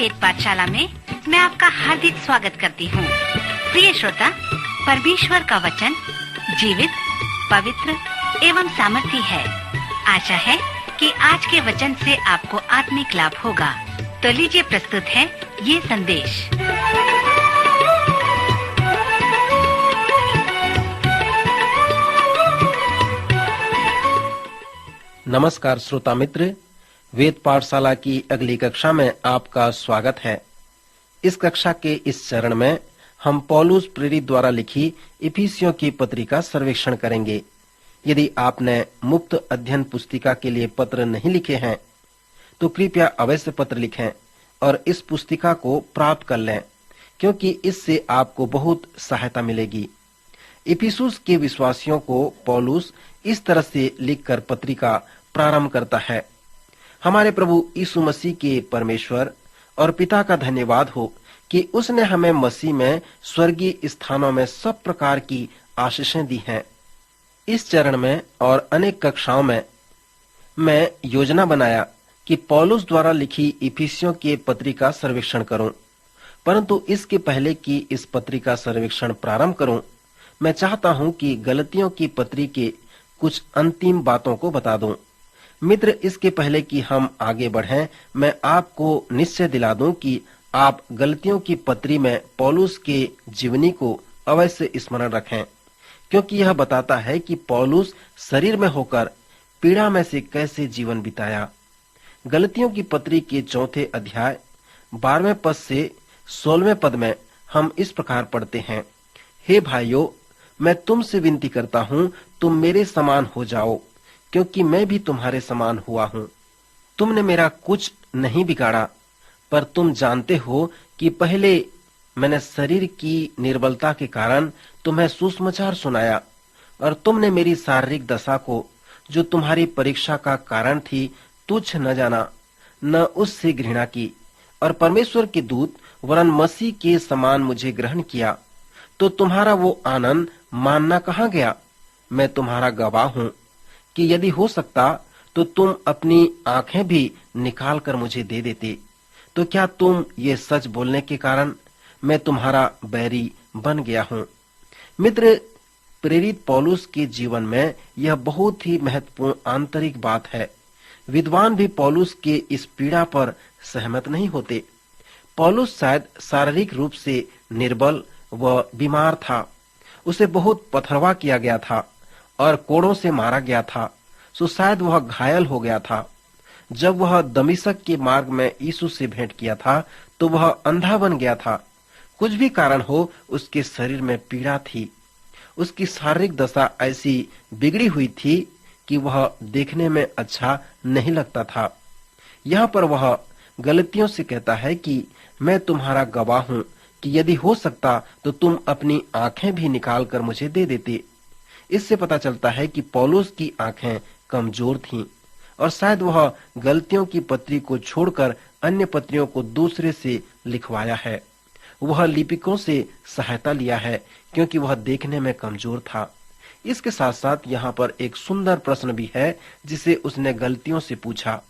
वेद पाठशाला में मैं आपका हार्दिक स्वागत करती हूँ। प्रिय श्रोता, परमेश्वर का वचन जीवित, पवित्र एवं सामर्थी है। आशा है कि आज के वचन से आपको आत्मिक लाभ होगा। तो लीजिए प्रस्तुत है ये संदेश। नमस्कार श्रोता मित्र, वेद पाठशाला की अगली कक्षा में आपका स्वागत है। इस कक्षा के इस चरण में हम पौलुस प्रेरित द्वारा लिखी इफिसियों की पत्री का सर्वेक्षण करेंगे। यदि आपने मुफ्त अध्ययन पुस्तिका के लिए पत्र नहीं लिखे हैं तो कृपया अवश्य पत्र लिखें और इस पुस्तिका को प्राप्त कर लें, क्योंकि इससे आपको बहुत सहायता मिलेगी। इफिसुस के विश्वासियों को पौलुस इस तरह से लिखकर पत्रिका प्रारंभ करता है। हमारे प्रभु यीशु मसीह के परमेश्वर और पिता का धन्यवाद हो कि उसने हमें मसीह में स्वर्गीय स्थानों में सब प्रकार की आशीषें दी हैं। इस चरण में और अनेक कक्षाओं में मैं योजना बनाया कि पौलुस द्वारा लिखी इफिसियों के पत्री का सर्वेक्षण करूं, परंतु इसके पहले कि इस पत्री का सर्वेक्षण प्रारंभ करूं, मैं चाहता हूं कि गलतियों की पत्री के कुछ अंतिम बातों को बता दूं। मित्र, इसके पहले कि हम आगे बढ़ें, मैं आपको निश्चय दिला दूं कि आप गलतियों की पत्री में पौलुस के जीवनी को अवश्य स्मरण रखें, क्योंकि यह बताता है कि पौलुस शरीर में होकर पीड़ा में से कैसे जीवन बिताया। गलतियों की पत्री के 4 अध्याय 12वें पद से 16वें पद में हम इस प्रकार पढ़ते हैं, हे भाइयों, मैं तुमसे विनती करता हूँ, तुम मेरे समान हो जाओ, क्योंकि मैं भी तुम्हारे समान हुआ हूँ। तुमने मेरा कुछ नहीं बिगाड़ा, पर तुम जानते हो कि पहले मैंने शरीर की निर्बलता के कारण तुम्हें सुसमाचार सुनाया, और तुमने मेरी शारीरिक दशा को, जो तुम्हारी परीक्षा का कारण थी, तुच्छ न जाना, न उससे घृणा की, और परमेश्वर के दूत वरन मसीह के समान मुझे ग्रहण किया। तो तुम्हारा वो आनंद मानना कहाँ गया? मैं तुम्हारा गवाह हूँ कि यदि हो सकता तो तुम अपनी आंखें भी निकाल कर मुझे दे देते। तो क्या तुम ये सच बोलने के कारण मैं तुम्हारा बैरी बन गया हूँ? मित्र, प्रेरित पौलुस के जीवन में यह बहुत ही महत्वपूर्ण आंतरिक बात है। विद्वान भी पौलुस के इस पीड़ा पर सहमत नहीं होते। पौलुस शायद शारीरिक रूप से निर्बल व बीमार था। उसे बहुत पथरवा किया गया था और कोड़ों से मारा गया था, सो शायद वह घायल हो गया था। जब वह दमिश्क के मार्ग में यीशु से भेंट किया था तो वह अंधा बन गया था। कुछ भी कारण हो, उसके शरीर में पीड़ा थी। उसकी शारीरिक दशा ऐसी बिगड़ी हुई थी कि वह देखने में अच्छा नहीं लगता था। यहाँ पर वह गलतियों से कहता है कि मैं तुम्हारा गवाह हूँ कि यदि हो सकता तो तुम अपनी आंखें भी निकाल कर मुझे दे देते। इससे पता चलता है कि पौलुस की आंखें कमजोर थीं और शायद वह गलतियों की पत्री को छोड़कर अन्य पत्रियों को दूसरे से लिखवाया है। वह लिपिकों से सहायता लिया है क्योंकि वह देखने में कमजोर था। इसके साथ साथ यहाँ पर एक सुंदर प्रश्न भी है जिसे उसने गलतियों से पूछा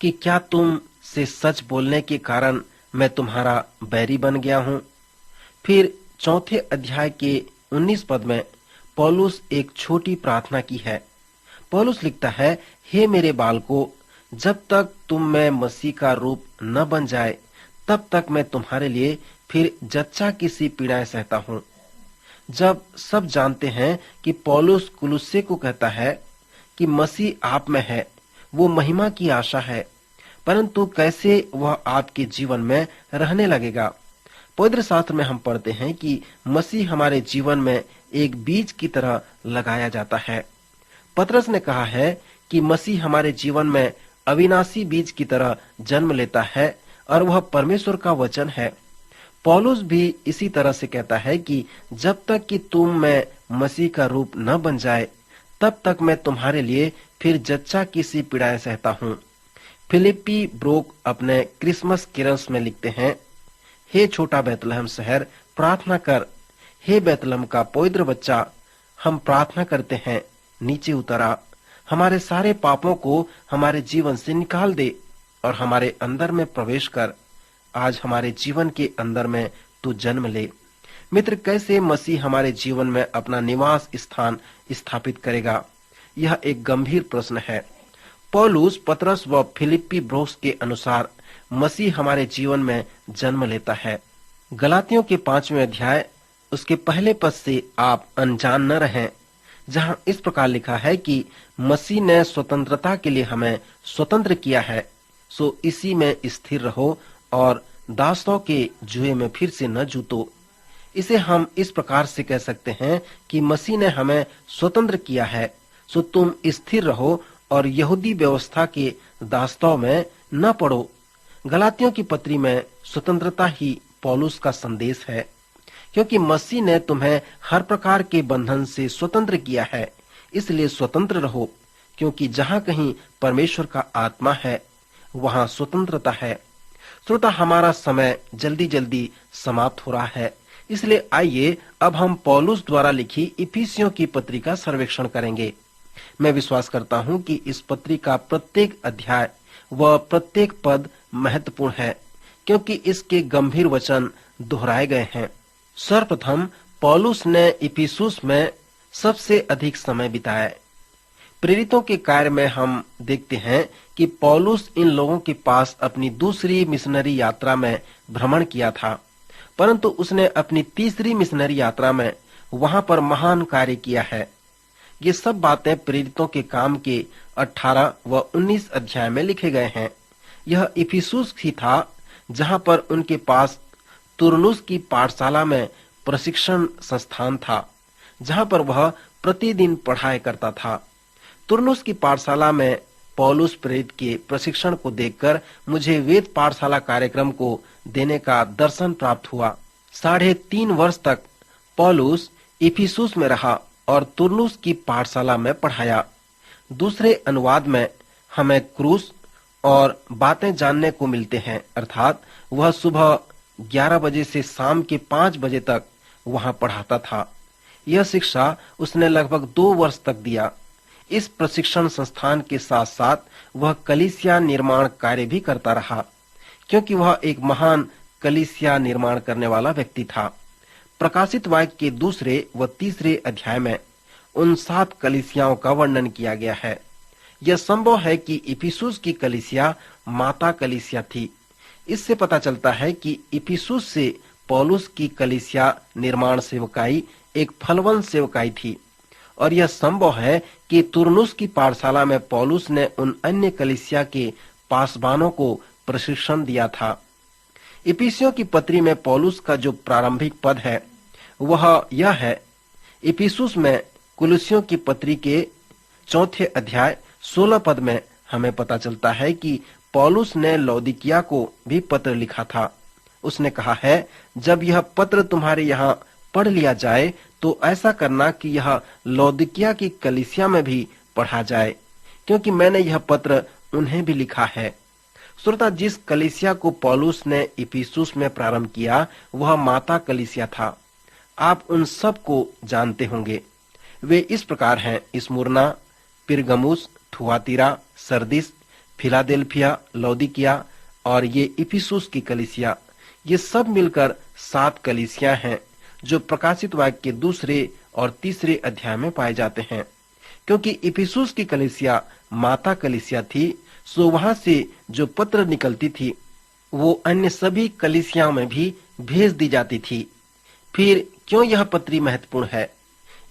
कि क्या तुम से सच बोलने के कारण मैं तुम्हारा बैरी बन गया हूँ। फिर 4 अध्याय के 19 पद में पौलुस एक छोटी प्रार्थना की है। पौलुस लिखता है, हे मेरे बालकों, जब तक तुम में मसीह का रूप न बन जाए तब तक मैं तुम्हारे लिए फिर जच्चा की सी पीड़ाएं सहता हूँ। जब सब जानते हैं कि पौलुस कुलुस्से को कहता है कि मसीह आप में है, वो महिमा की आशा है, परंतु कैसे वह आपके जीवन में रहने लगेगा। पवित्र शास्त्र में हम पढ़ते हैं कि मसीह हमारे जीवन में एक बीज की तरह लगाया जाता है। पतरस ने कहा है कि मसीह हमारे जीवन में अविनाशी बीज की तरह जन्म लेता है और वह परमेश्वर का वचन है। पौलुस भी इसी तरह से कहता है कि जब तक कि तुम में मसीह का रूप न बन जाए तब तक मैं तुम्हारे लिए फिर जच्चा की सी पीड़ाएं सहता हूँ। फिलिप्पी ब्रोक अपने क्रिसमस केरल्स में लिखते हैं, हे छोटा बैतलहम शहर, प्रार्थना कर। हे बैतलहम का पवित्र बच्चा, हम प्रार्थना करते हैं, नीचे उतर आ। हमारे सारे पापों को हमारे जीवन से निकाल दे और हमारे अंदर में प्रवेश कर। आज हमारे जीवन के अंदर में तू जन्म ले। मित्र, कैसे मसीह हमारे जीवन में अपना निवास स्थान स्थापित करेगा? यह एक गंभीर प्रश्न है। पौलुस, पतरस व फिलिप्पी ब्रोस के अनुसार मसीह हमारे जीवन में जन्म लेता है। गलातियों के 5वें अध्याय उसके पहले पद से आप अनजान न रहें, जहां इस प्रकार लिखा है कि मसीह ने स्वतंत्रता के लिए हमें स्वतंत्र किया है, सो इसी में स्थिर रहो और दासों के जुए में फिर से न जूतो। इसे हम इस प्रकार से कह सकते हैं कि मसीह ने हमें स्वतंत्र किया है, सो तुम स्थिर रहो और यहूदी व्यवस्था के दासों में न पड़ो। गलातियों की पत्री में स्वतंत्रता ही पौलुस का संदेश है, क्योंकि मसीह ने तुम्हें हर प्रकार के बंधन से स्वतंत्र किया है। इसलिए स्वतंत्र रहो, क्योंकि जहाँ कहीं परमेश्वर का आत्मा है वहाँ स्वतंत्रता है। श्रोता, हमारा समय जल्दी जल्दी समाप्त हो रहा है, इसलिए आइए अब हम पौलुस द्वारा लिखी इफिसियों की पत्री का सर्वेक्षण करेंगे। मैं विश्वास करता हूँ कि इस पत्री का प्रत्येक अध्याय व प्रत्येक पद महत्वपूर्ण है, क्योंकि इसके गंभीर वचन दोहराए गए हैं। सर्वप्रथम पौलुस ने इफिसुस में सबसे अधिक समय बिताया। प्रेरितों के कार्य में हम देखते हैं कि पौलुस इन लोगों के पास अपनी दूसरी मिशनरी यात्रा में भ्रमण किया था, परंतु उसने अपनी तीसरी मिशनरी यात्रा में वहां पर महान कार्य किया है। ये सब बातें प्रेरितों के काम के 18 व 19 अध्याय में लिखे गए हैं। यह इफिसुस ही था जहां पर उनके पास तुरनुस की पाठशाला में प्रशिक्षण संस्थान था, जहां पर वह प्रतिदिन पढ़ाई करता था। तुरनुस की पाठशाला में पौलुस प्रेरित के प्रशिक्षण को देखकर मुझे वेद पाठशाला कार्यक्रम को देने का दर्शन प्राप्त हुआ। 3.5 वर्ष तक पौलुस इफिसुस में रहा और तुरनुस की पाठशाला में पढ़ाया। दूसरे अनुवाद में हमें क्रूस और बातें जानने को मिलते हैं, अर्थात वह सुबह 11 बजे से शाम के 5 बजे तक वहां पढ़ाता था। यह शिक्षा उसने लगभग 2 वर्ष तक दिया। इस प्रशिक्षण संस्थान के साथ साथ वह कलीसिया निर्माण कार्य भी करता रहा, क्योंकि वह एक महान कलीसिया निर्माण करने वाला व्यक्ति था। प्रकाशित वाक्य के 2 व 3 अध्याय में उन 7 कलीसियाओं का वर्णन किया गया है। यह संभव है कि इफिसुस की कलीसिया माता कलीसिया थी। इससे पता चलता है कि इफिसुस से पौलुस की कलीसिया निर्माण सेवकाई एक फलवंत सेवकाई थी, और यह संभव है कि तुरनुस की पाठशाला में पौलुस ने उन अन्य कलीसिया के पासबानों को प्रशिक्षण दिया था। इफिसियों की पत्री में पौलुस का जो प्रारंभिक पद है वह यह है। इफिसुस में कुलुसियों की पत्री के 4 अध्याय 16 पद में हमें पता चलता है कि पौलुस ने लौदीकिया को भी पत्र लिखा था। उसने कहा है, जब यह पत्र तुम्हारे यहाँ पढ़ लिया जाए तो ऐसा करना कि यह लौदीकिया की कलीसिया में भी पढ़ा जाए, क्योंकि मैंने यह पत्र उन्हें भी लिखा है। श्रोता, जिस कलीसिया को पौलुस ने इफिसुस में प्रारंभ किया वह माता कलीसिया था। आप उन सब को जानते होंगे। वे इस प्रकार हैं: स्मुरना, पिरगमुस, थुआतीरा, सरदिस, फिलाडेल्फिया, लौदीकिया और ये इफिसुस की कलीसिया। ये सब मिलकर 7 कलीसिया हैं जो प्रकाशित वाक्य के 2 और 3 अध्याय में पाए जाते हैं। क्योंकि इफिसुस की कलीसिया माता कलीसिया थी, सो वहां से जो पत्र निकलती थी वो अन्य सभी कलीसियाओं में भी भेज दी जाती थी। फिर क्यों यह पत्री महत्वपूर्ण है?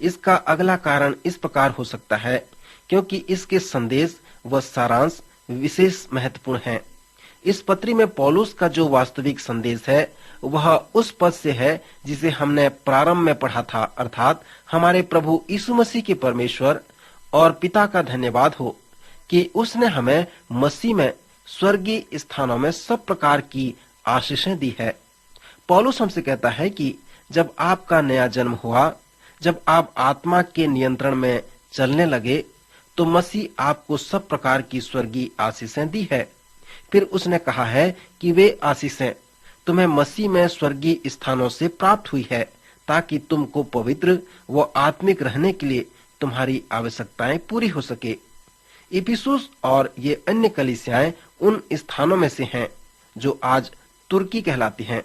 इसका अगला कारण इस प्रकार हो सकता है क्योंकि इसके संदेश व सारांश विशेष महत्वपूर्ण है। इस पत्री में पौलुस का जो वास्तविक संदेश है वह उस पद से है जिसे हमने प्रारंभ में पढ़ा था, अर्थात हमारे प्रभु यीशु मसीह के परमेश्वर और पिता का धन्यवाद हो कि उसने हमें मसीह में स्वर्गीय स्थानों में सब प्रकार की आशीषें दी है। पौलुस हमसे कहता है कि जब आपका नया जन्म हुआ, जब आप आत्मा के नियंत्रण में चलने लगे, तो मसीह आपको सब प्रकार की स्वर्गीय आशीषें दी है। फिर उसने कहा है कि वे आशीषें तुम्हें मसीह में स्वर्गीय स्थानों से प्राप्त हुई है, ताकि तुमको पवित्र व आत्मिक रहने के लिए तुम्हारी आवश्यकताएं पूरी हो सके। इफिसुस और ये अन्य कलीसियाएं उन स्थानों में से हैं जो आज तुर्की कहलाती हैं।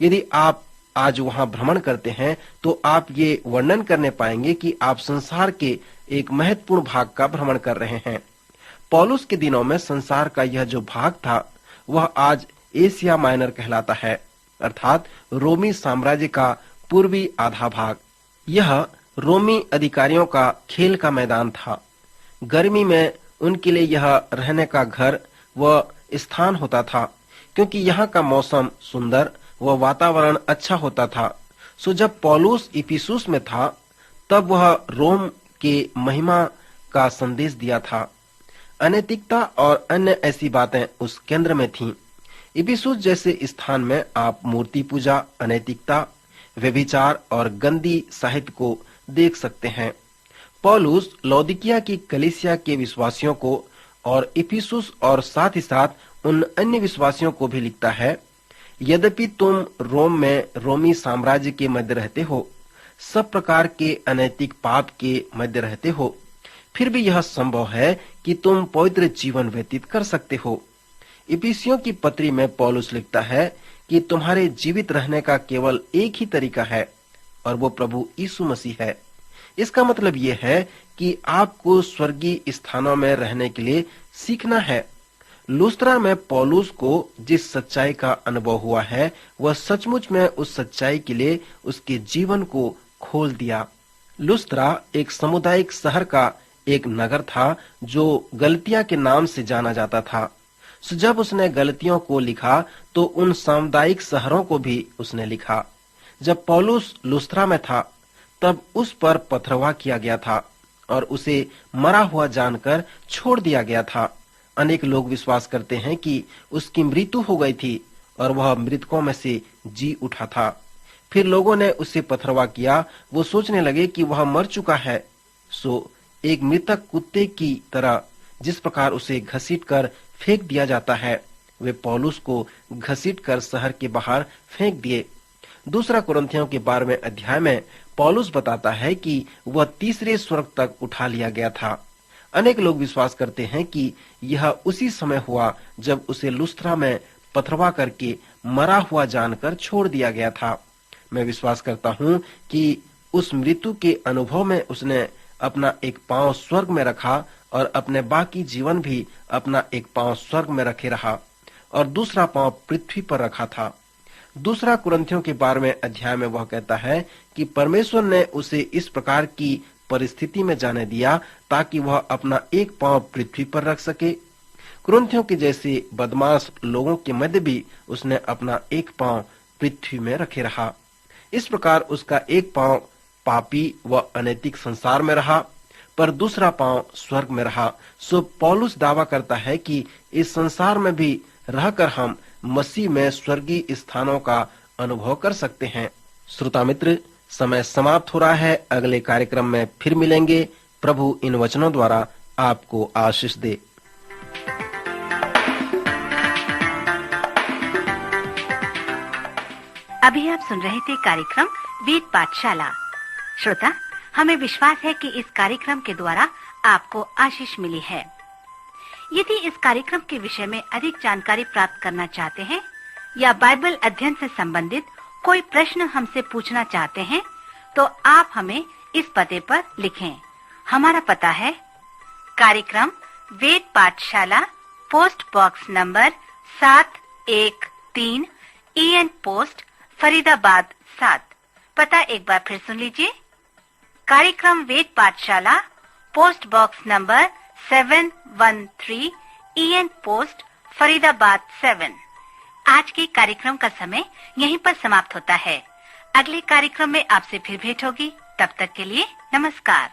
यदि आप आज वहां भ्रमण करते हैं तो आप ये वर्णन करने पाएंगे कि आप संसार के एक महत्वपूर्ण भाग का भ्रमण कर रहे हैं। पौलुस के दिनों में संसार का यह जो भाग था वह आज एशिया माइनर कहलाता है, अर्थात रोमी साम्राज्य का पूर्वी आधा भाग। यह रोमी अधिकारियों का खेल का मैदान था। गर्मी में उनके लिए यह रहने का घर व स्थान होता था, क्योंकि यहाँ का मौसम सुंदर व वातावरण अच्छा होता था। सो जब पौलुस इफिसुस में था तब वह रोम के महिमा का संदेश दिया था। अनैतिकता और अन्य ऐसी बातें उस केंद्र में थीं। इफिसुस जैसे स्थान में आप मूर्ति पूजा, अनैतिकता, व्यभिचार और गंदी साहित्य को देख सकते हैं। पौलुस लौदीकिया की कलीसिया के विश्वासियों को और इफिसुस और साथ ही साथ उन अन्य विश्वासियों को भी लिखता है, यद्यपि तुम रोम में रोमी साम्राज्य के मध्य रहते हो, सब प्रकार के अनैतिक पाप के मध्य रहते हो, फिर भी यह संभव है कि तुम पवित्र जीवन व्यतीत कर सकते हो। इफिसियों की पत्री में पौलुस लिखता है कि तुम्हारे जीवित रहने का केवल एक ही तरीका है और वो प्रभु यीशु मसीह है। इसका मतलब ये है कि आपको स्वर्गीय स्थानों में रहने के लिए सीखना है। लुस्त्रा में पौलुस को जिस सच्चाई का अनुभव हुआ है वह सचमुच में उस सच्चाई के लिए उसके जीवन को खोल दिया। लुस्त्रा एक सामुदायिक शहर का एक नगर था जो गलतिया के नाम से जाना जाता था। सो जब उसने गलतियों को लिखा तो उन सामुदायिक शहरों को भी उसने लिखा। जब पौलुस लुस्त्रा में था तब उस पर पथरवाह किया गया था और उसे मरा हुआ जानकर छोड़ दिया गया था। अनेक लोग विश्वास करते हैं कि उसकी मृत्यु हो गई थी और वह मृतकों में से जी उठा था। फिर लोगों ने उसे पथरवाह किया। वो सोचने लगे कि वह मर चुका है। सो एक मृतक कुत्ते की तरह जिस प्रकार उसे घसीटकर फेंक दिया जाता है, वे पौलुस को घसीटकर शहर के बाहर फेंक दिए। दूसरा कुरिन्थियों के 12वें अध्याय में पौलुस बताता है कि वह तीसरे स्वर्ग तक उठा लिया गया था। अनेक लोग विश्वास करते हैं कि यह उसी समय हुआ जब उसे लुस्त्रा में पथरवाह करके मरा हुआ जानकर छोड़ दिया गया था। मैं विश्वास करता हूँ कि उस मृत्यु के अनुभव में उसने अपना एक पांव स्वर्ग में रखा और अपने बाकी जीवन भी अपना एक पांव स्वर्ग में रखे रहा और दूसरा पांव पृथ्वी पर रखा था। दूसरा कुरिन्थियों के 12वें अध्याय में वह कहता है कि परमेश्वर ने उसे इस प्रकार की परिस्थिति में जाने दिया ताकि वह अपना एक पांव पृथ्वी पर रख सके। कुरिन्थियों के जैसे बदमाश लोगों के मध्य भी उसने अपना एक पांव पृथ्वी में रखे रहा। इस प्रकार उसका एक पांव पापी व अनैतिक संसार में रहा पर दूसरा पांव स्वर्ग में रहा। सो पौलुस दावा करता है कि इस संसार में भी रहकर हम मसीह में स्वर्गीय स्थानों का अनुभव कर सकते हैं। श्रोता मित्र, समय समाप्त हो रहा है। अगले कार्यक्रम में फिर मिलेंगे। प्रभु इन वचनों द्वारा आपको आशीष दे। अभी आप सुन रहे थे कार्यक्रम वेद पाठशाला। श्रोता, हमें विश्वास है कि इस कार्यक्रम के द्वारा आपको आशीष मिली है। यदि इस कार्यक्रम के विषय में अधिक जानकारी प्राप्त करना चाहते हैं या बाइबल अध्ययन से संबंधित कोई प्रश्न हमसे पूछना चाहते हैं, तो आप हमें इस पते पर लिखें। हमारा पता है कार्यक्रम वेद पाठशाला, post box number 713, EN post, Faridabad 7। पता एक बार फिर सुन लीजिए। कार्यक्रम वेद पाठशाला, post box number 713, EN post, Faridabad 7। आज के कार्यक्रम का समय यहीं पर समाप्त होता है। अगले कार्यक्रम में आपसे फिर भेंट होगी। तब तक के लिए नमस्कार।